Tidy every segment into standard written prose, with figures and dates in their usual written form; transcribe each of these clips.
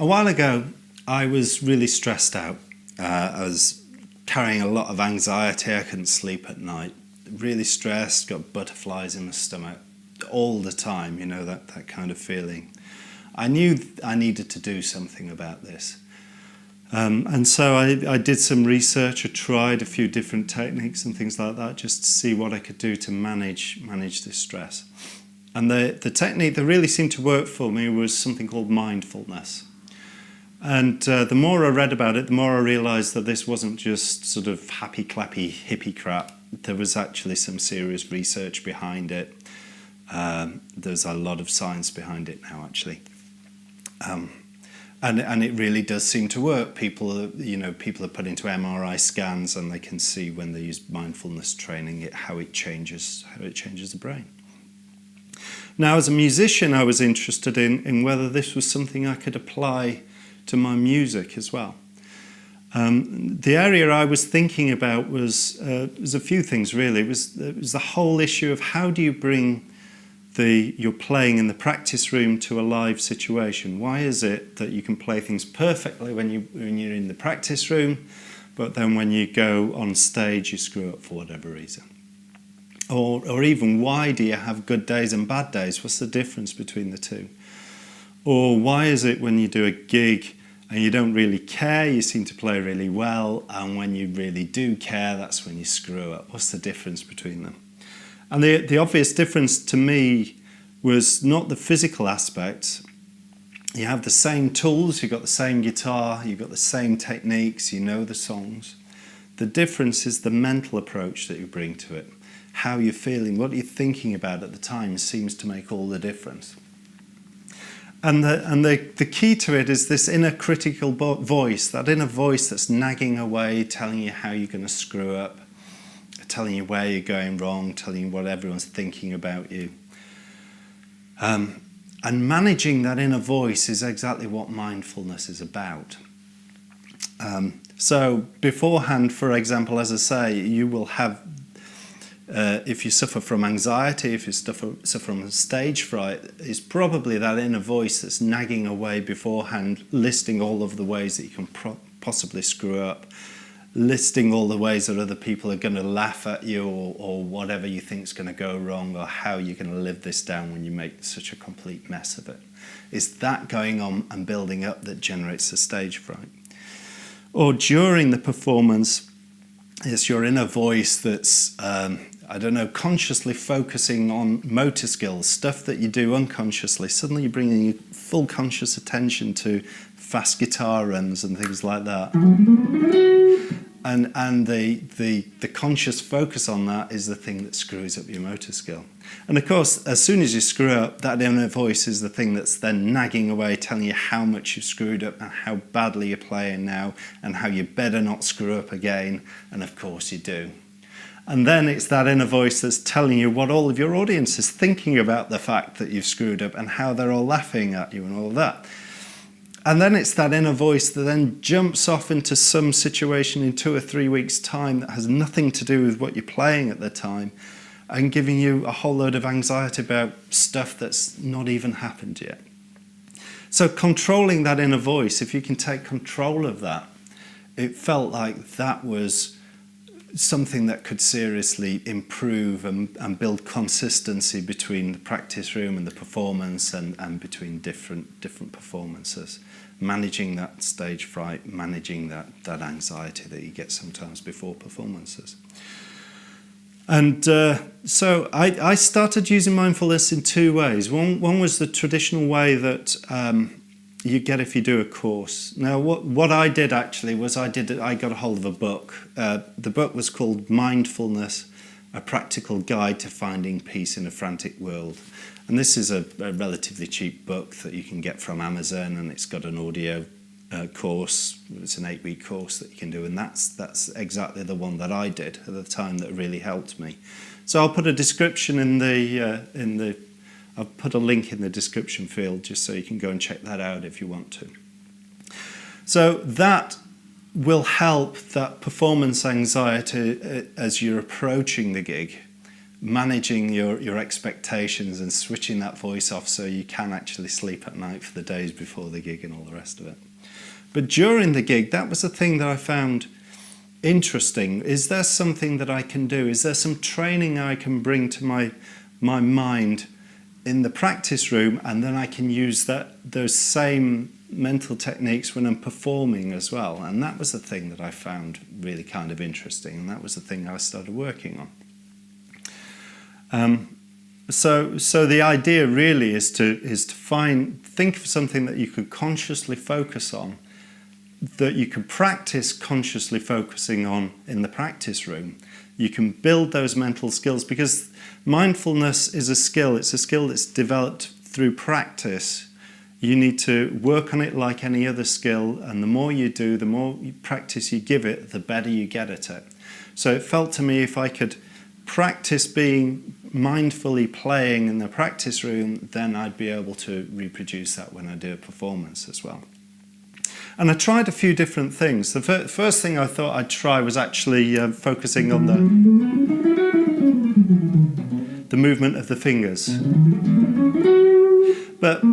A while ago, I was really stressed out. I was carrying a lot of anxiety. I couldn't sleep at night. Really stressed, got butterflies in my stomach all the time, you know, that kind of feeling. I knew I needed to do something about this. And so I did some research. I tried a few different techniques and things like that just to see what I could do to manage this stress. And the technique that really seemed to work for me was something called mindfulness. And the more I read about it, the more I realised that this wasn't just sort of happy, clappy, hippie crap. There was actually some serious research behind it. There's a lot of science behind it now, actually. And it really does seem to work. People are put into MRI scans and they can see when they use mindfulness training how it changes the brain. Now, as a musician, I was interested in whether this was something I could apply to my music as well. The area I was thinking about was a few things really. It was the whole issue of how do you bring your playing in the practice room to a live situation. Why is it that you can play things perfectly when you're in the practice room, but then when you go on stage you screw up for whatever reason? Or even why do you have good days and bad days? What's the difference between the two? Or why is it when you do a gig and you don't really care, you seem to play really well, and when you really do care, that's when you screw up? What's the difference between them? And the obvious difference to me was not the physical aspect. You have the same tools, you've got the same guitar, you've got the same techniques, you know the songs. The difference is the mental approach that you bring to it. How you're feeling, what you're thinking about at the time seems to make all the difference. And the key to it is this inner critical voice, that inner voice that's nagging away, telling you how you're going to screw up, telling you where you're going wrong, telling you what everyone's thinking about you. And managing that inner voice is exactly what mindfulness is about. So beforehand, for example, as I say, you will have, if you suffer from anxiety, if you suffer from stage fright, it's probably that inner voice that's nagging away beforehand, listing all of the ways that you can possibly screw up, listing all the ways that other people are going to laugh at you, or whatever you think is going to go wrong, or how you're going to live this down when you make such a complete mess of it. It's that going on and building up that generates the stage fright. Or during the performance, it's your inner voice that's, consciously focusing on motor skills, stuff that you do unconsciously. Suddenly you're bringing your full conscious attention to fast guitar runs and things like that. And the conscious focus on that is the thing that screws up your motor skill. And of course, as soon as you screw up, that inner voice is the thing that's then nagging away, telling you how much you've screwed up and how badly you're playing now and how you better not screw up again. And of course you do. And then it's that inner voice that's telling you what all of your audience is thinking about the fact that you've screwed up and how they're all laughing at you and all that. And then it's that inner voice that then jumps off into some situation in 2 or 3 weeks' time that has nothing to do with what you're playing at the time and giving you a whole load of anxiety about stuff that's not even happened yet. So controlling that inner voice, if you can take control of that, it felt like that was something that could seriously improve and build consistency between the practice room and the performance and between different performances. Managing that stage fright, managing that anxiety that you get sometimes before performances. And so I started using mindfulness in 2 ways. One was the traditional way that you get if you do a course. Now, what I did actually was I got a hold of a book. The book was called Mindfulness, A Practical Guide to Finding Peace in a Frantic World. And this is a relatively cheap book that you can get from Amazon, and it's got an audio course. It's an 8-week course that you can do, and that's exactly the one that I did at the time that really helped me. So I'll put a description I'll put a link in the description field just so you can go and check that out if you want to. So that will help that performance anxiety as you're approaching the gig managing your expectations and switching that voice off so you can actually sleep at night for the days before the gig and all the rest of it. But during the gig, that was the thing that I found interesting. Is there something that I can do? Is there some training I can bring to my mind in the practice room, and then I can use those same mental techniques when I'm performing as well? And that was the thing that I found really kind of interesting, and that was the thing I started working on. So the idea really is to think of something that you could consciously focus on, that you can practice consciously focusing on in the practice room. You can build those mental skills, because mindfulness is a skill. It's a skill that's developed through practice. You need to work on it like any other skill, and the more you do, the more practice you give it, the better you get at it. So it felt to me, if I could practice being mindfully playing in the practice room, then I'd be able to reproduce that when I do a performance as well. And I tried a few different things. The first thing I thought I'd try was actually focusing on the movement of the fingers. But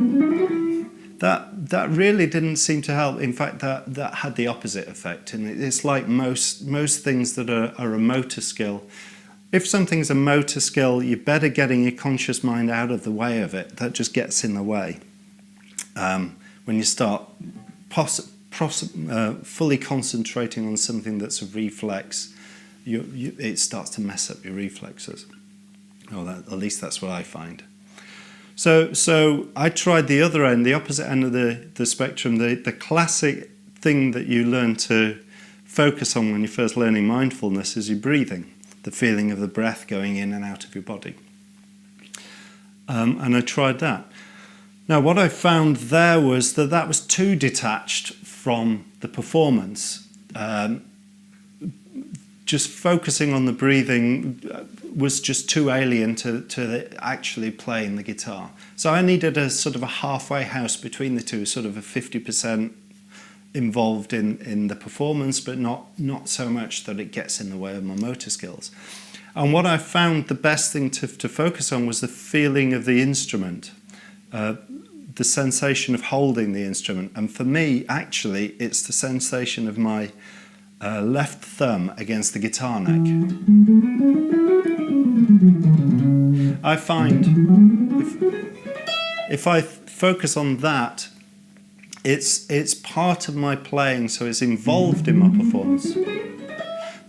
that really didn't seem to help. In fact, that had the opposite effect. And it's like most things that are a motor skill. If something's a motor skill, you're better getting your conscious mind out of the way of it. That just gets in the way. When you start fully concentrating on something that's a reflex, it starts to mess up your reflexes. At least that's what I find. So I tried the other end, the opposite end of the spectrum, the classic thing that you learn to focus on when you're first learning mindfulness is your breathing, the feeling of the breath going in and out of your body. And I tried that. Now, what I found there was that was too detached from the performance. Just focusing on the breathing was just too alien to actually playing the guitar. So I needed a sort of a halfway house between the two, sort of a 50% involved in the performance, but not so much that it gets in the way of my motor skills. And what I found the best thing to focus on was the feeling of the instrument, the sensation of holding the instrument. And for me, actually, it's the sensation of my left thumb against the guitar neck. I find if I focus on that, it's part of my playing, so it's involved in my performance.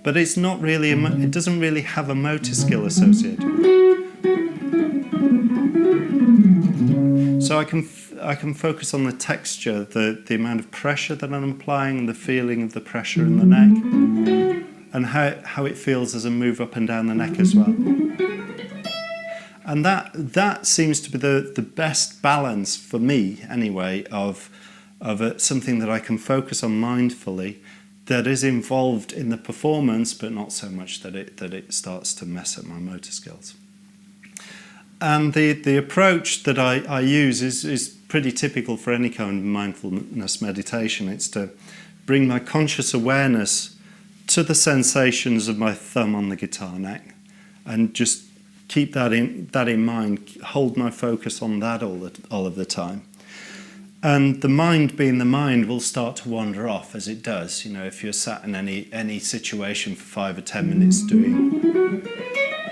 But it's not really, it doesn't really have a motor skill associated with it. So I can focus on the texture, the amount of pressure that I'm applying, and the feeling of the pressure in the neck, and how it feels as I move up and down the neck as well. And that seems to be the best balance for me, anyway, of something that I can focus on mindfully, that is involved in the performance, but not so much that it starts to mess up my motor skills. And the approach that I use is pretty typical for any kind of mindfulness meditation. It's to bring my conscious awareness to the sensations of my thumb on the guitar neck, and just keep that in mind, hold my focus on that all of the time. And the mind being the mind will start to wander off, as it does. You know, if you're sat in any situation for 5 or 10 minutes doing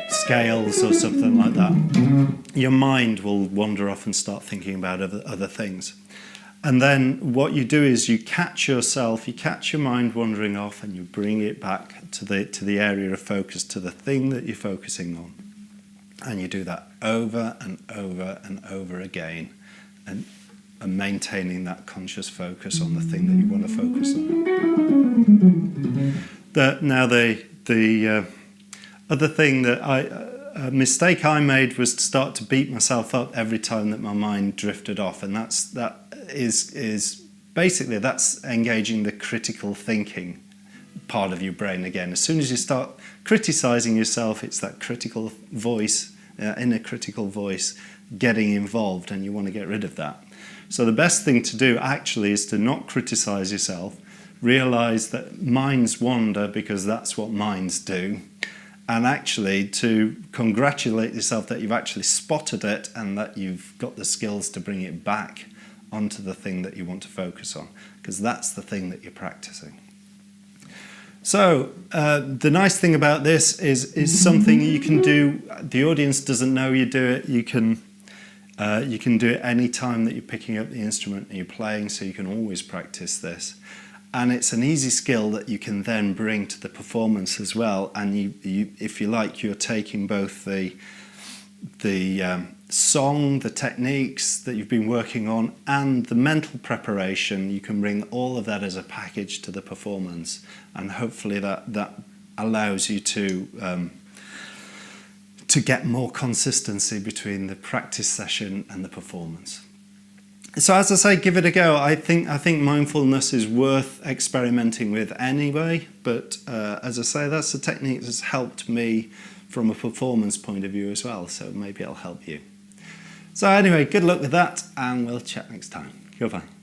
scales or something like that, your mind will wander off and start thinking about other things. And then what you do is you catch your mind wandering off, and you bring it back to the area of focus, to the thing that you're focusing on. And you do that over and over and over again, and maintaining that conscious focus on the thing that you want to focus on. Now the other thing a mistake I made was to start to beat myself up every time that my mind drifted off, and that is basically that's engaging the critical thinking part of your brain again. As soon as you start criticizing yourself, it's that critical voice, inner critical voice, getting involved, and you want to get rid of that. So the best thing to do actually is to not criticize yourself, realize that minds wander because that's what minds do, and actually to congratulate yourself that you've actually spotted it and that you've got the skills to bring it back onto the thing that you want to focus on, because that's the thing that you're practicing. So the nice thing about this is something you can do. The audience doesn't know you do it. You can do it any time that you're picking up the instrument and you're playing, so you can always practice this. And it's an easy skill that you can then bring to the performance as well. And you if you like, you're taking both the song, the techniques that you've been working on, and the mental preparation. You can bring all of that as a package to the performance, and hopefully that allows you to get more consistency between the practice session and the performance. So as I say, give it a go. I think mindfulness is worth experimenting with anyway, but as I say, that's the technique that's helped me from a performance point of view as well, so maybe it'll help you. So anyway, good luck with that, and we'll chat next time. Goodbye.